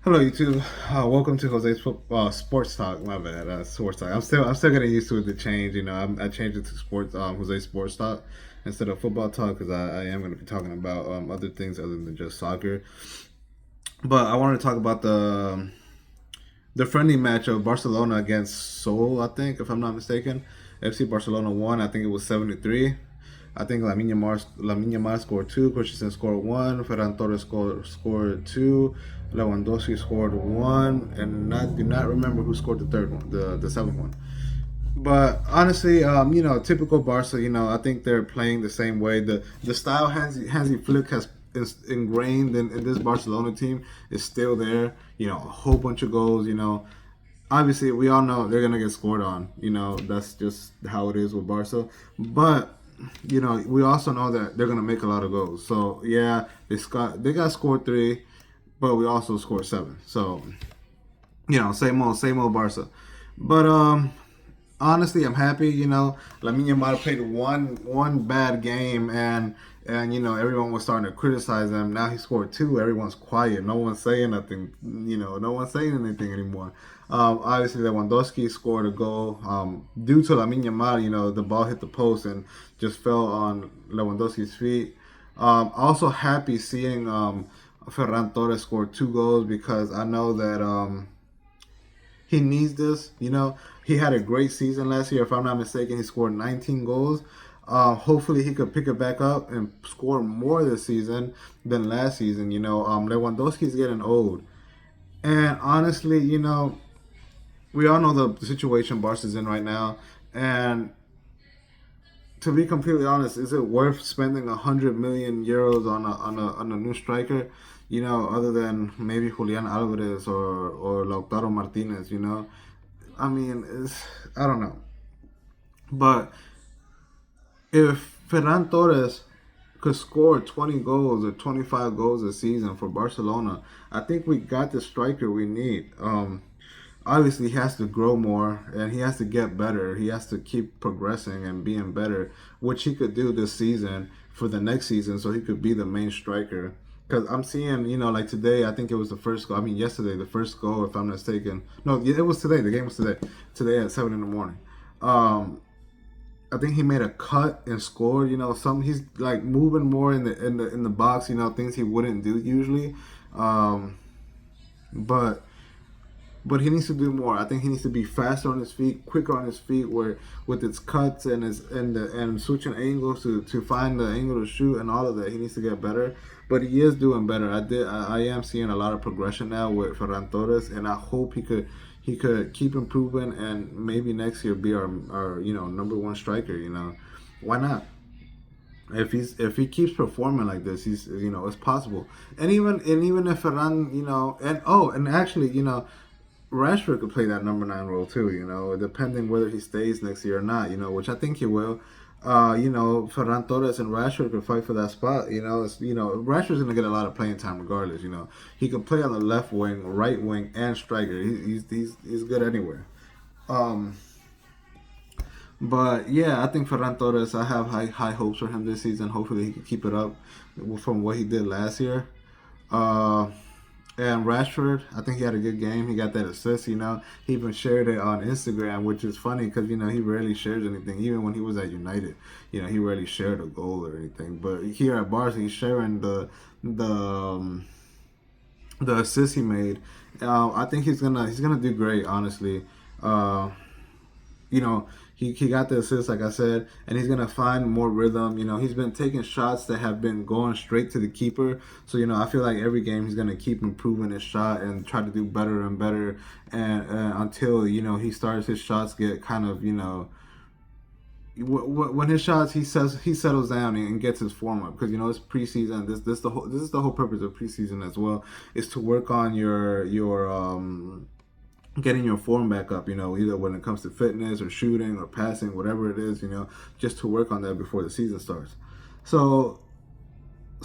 Hello, YouTube. Welcome to Jose's Sports Talk. My bad, Sports Talk. I'm still getting used to the change. I changed it to Sports Jose Sports Talk instead of Football Talk because I am going to be talking about other things other than just soccer. But I wanted to talk about the friendly match of Barcelona against Seoul. I think, if I'm not mistaken, FC Barcelona won. I think it was 7-3. I think Lamine Yamal scored two, Christensen scored one, Ferran Torres scored two, Lewandowski scored one, and do not remember who scored the third one, the seventh one. But honestly, typical Barca. I think they're playing the same way. The style Hansi Flick has is ingrained in this Barcelona team is still there. A whole bunch of goals. Obviously we all know they're gonna get scored on. That's just how it is with Barca. But we also know that they're gonna make a lot of goals. So yeah, they got scored three, but we also scored seven. So same old Barca. But honestly, I'm happy. Lamine Yamal played one bad game, and everyone was starting to criticize him. Now he scored two. Everyone's quiet. No one's saying nothing. No one's saying anything anymore. Obviously, Lewandowski scored a goal due to Lamine Yamal. The ball hit the post and just fell on Lewandowski's feet. Also happy seeing Ferran Torres score two goals because I know that. He needs this. He had a great season last year. If I'm not mistaken, he scored 19 goals. Hopefully, he could pick it back up and score more this season than last season. Lewandowski's getting old, and honestly, we all know the situation Barca's in right now. And to be completely honest, is it worth spending 100 million euros on a new striker? Other than maybe Julian Alvarez or Lautaro Martinez. I mean, I don't know. But if Ferran Torres could score 20 goals or 25 goals a season for Barcelona, I think we got the striker we need. Obviously, he has to grow more and he has to get better. He has to keep progressing and being better, which he could do this season for the next season so he could be the main striker. Because I'm seeing, like today, I think it was the first goal. I mean, yesterday, the first goal, if I'm not mistaken. No, it was today. The game was today. Today at 7 in the morning. I think he made a cut and scored. He's like moving more in the box. Things he wouldn't do usually. Um, but but he needs to do more. I think he needs to be faster on his feet, quicker on his feet, where with his cuts and switching angles to find the angle to shoot and all of that. He needs to get better, but he is doing better. I am seeing a lot of progression now with Ferran Torres, and I hope he could keep improving and maybe next year be our number one striker. Why not? If he keeps performing like this, it's possible. And even if Ferran, and actually, Rashford could play that number nine role too, depending whether he stays next year or not, which I think he will. Ferran Torres and Rashford could fight for that spot. Rashford's gonna get a lot of playing time regardless. He can play on the left wing, right wing, and striker. He's good anywhere. Um, but yeah, I think Ferran Torres. I have high hopes for him this season. Hopefully, he can keep it up from what he did last year. Uh, And Rashford, I think he had a good game. He got that assist, He even shared it on Instagram, which is funny because, he rarely shares anything. Even when he was at United, he rarely shared a goal or anything. But here at Barca, he's sharing the um, the assist he made. I think he's gonna do great, honestly. Uh, he got the assist, like I said, and he's gonna find more rhythm. He's been taking shots that have been going straight to the keeper. So I feel like every game he's gonna keep improving his shot and try to do better and better, and until he starts his shots get kind of when his shots he settles down and gets his form up because it's preseason. This is the whole purpose of preseason as well, is to work on your getting your form back up, either when it comes to fitness or shooting or passing, whatever it is, just to work on that before the season starts. So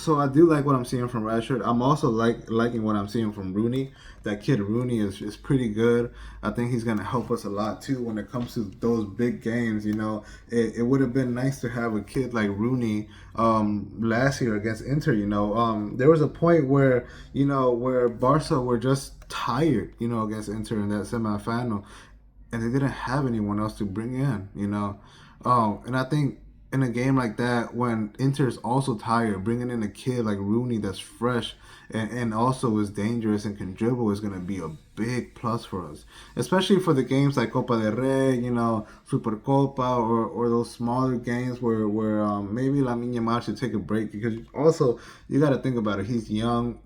so I do like what I'm seeing from Rashford. I'm also liking what I'm seeing from Rooney. That kid Rooney is pretty good. I think he's gonna help us a lot too when it comes to those big games. It would have been nice to have a kid like Rooney last year against Inter. There was a point where where Barca were just tired. Against Inter in that semifinal, and they didn't have anyone else to bring in. And I think in a game like that, when Inter's also tired, bringing in a kid like Rooney that's fresh and also is dangerous and can dribble is going to be a big plus for us, especially for the games like Copa del Rey, Super Copa, or those smaller games where maybe Lamine Yamal should take a break because also you got to think about it. He's young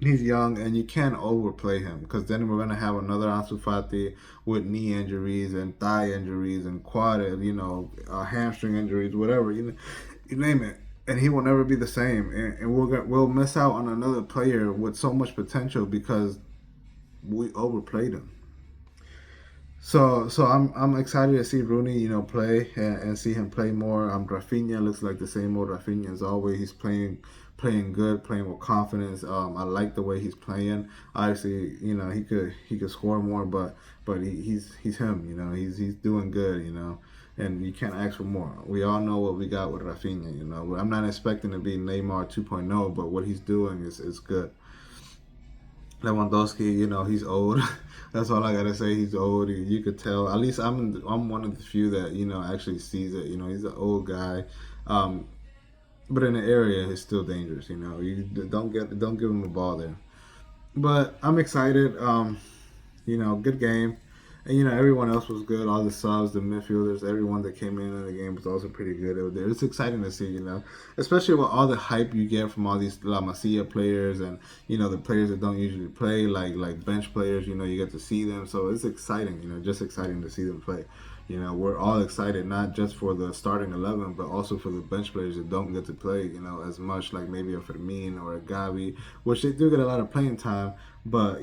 and you can't overplay him because then we're gonna have another Ansu Fati with knee injuries and thigh injuries and quad, hamstring injuries, whatever you name it, and he will never be the same. And we'll miss out on another player with so much potential because we overplayed him. So I'm excited to see Rooney, play and see him play more. Rafinha looks like the same old Rafinha as always. He's playing good, playing with confidence. I like the way he's playing. Obviously, he could score more, but he's him. He's doing good. And you can't ask for more. We all know what we got with Rafinha. I'm not expecting to be Neymar 2.0, but what he's doing is good. Lewandowski, he's old. That's all I gotta say. He's old. You could tell. At least I'm one of the few that actually sees it. He's an old guy, but in the area, he's still dangerous. You don't give him the ball there. But I'm excited. Good game. And everyone else was good. All the subs, the midfielders, everyone that came in the game was also pretty good. It's exciting to see, especially with all the hype you get from all these La Masia players and the players that don't usually play, like bench players. You get to see them, so it's exciting. Just exciting to see them play. We're all excited not just for the starting 11, but also for the bench players that don't get to play, as much, like maybe a Fermin or a Gavi, which they do get a lot of playing time. But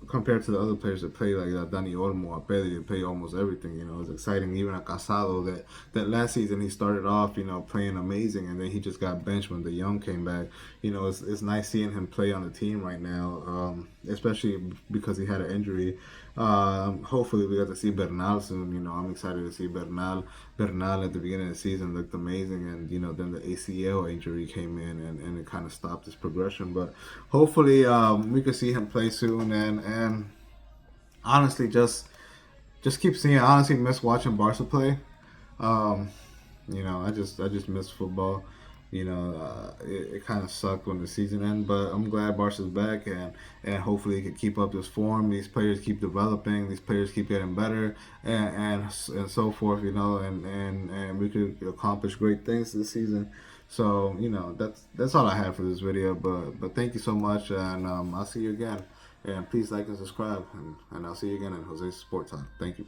compared to the other players that play, like Dani Olmo, Pedri, that play almost everything. It's exciting. Even a Casado that last season he started off, playing amazing, and then he just got benched when the Young came back. It's nice seeing him play on the team right now, especially because he had an injury. Hopefully we got to see Bernal soon. I'm excited to see Bernal. Bernal at the beginning of the season looked amazing, and then the ACL injury came in and it kind of stopped his progression. But hopefully we could see him play soon, and honestly just keep seeing. I honestly miss watching Barca play. Um, I just miss football. It kind of sucked when the season ended, but I'm glad Barca's back, and hopefully he can keep up this form. These players keep developing. These players keep getting better, and so forth. And we could accomplish great things this season. So that's all I have for this video. But thank you so much, and I'll see you again. And please like and subscribe, and I'll see you again in Jose's Sport Talk. Thank you.